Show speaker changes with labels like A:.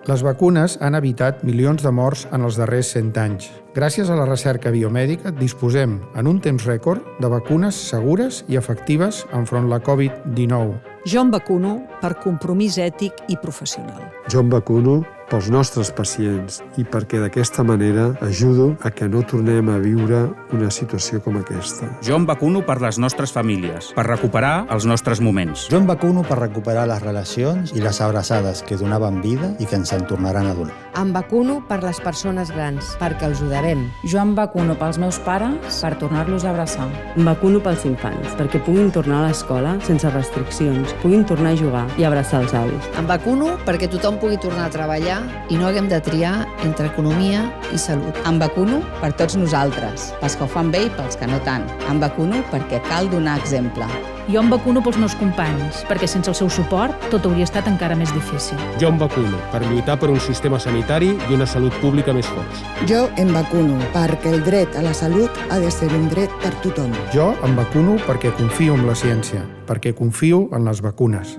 A: Les vacunes han evitat milions de morts en els darrers 100 anys. Gràcies a la recerca biomèdica disposem, en un temps rècord, de vacunes segures i efectives enfront la Covid-19.
B: Jo em vacuno per compromís ètic i professional.
C: Jo em vacuno pels nostres pacients i perquè d'aquesta manera ajudo a que no tornem a viure una situació com aquesta.
D: Jo em vacuno per les nostres famílies, per recuperar els nostres moments.
E: Jo em vacuno per recuperar les relacions i les abraçades que donaven vida i que ens en tornaran a donar.
F: Em vacuno per les persones grans, perquè els ajudarem.
G: Jo em vacuno pels meus pares per tornar-los a abraçar.
H: Em vacuno pels infants, perquè puguin tornar a l'escola sense restriccions, puguin tornar a jugar i abraçar els avis.
I: Em vacuno perquè tothom pugui tornar a treballar i no haguem de triar entre economia i salut.
J: Em vacuno per tots nosaltres, pels que ho fan bé i pels que no tant. Em vacuno perquè cal donar exemple.
K: Jo em vacuno pels meus companys, perquè sense el seu suport tot hauria estat encara més difícil.
L: Jo em vacuno per lluitar per un sistema sanitari i una salut pública més forts.
M: Jo em vacuno perquè el dret a la salut ha de ser un dret per tothom.
A: Jo em vacuno perquè confio en la ciència, perquè confio en les vacunes.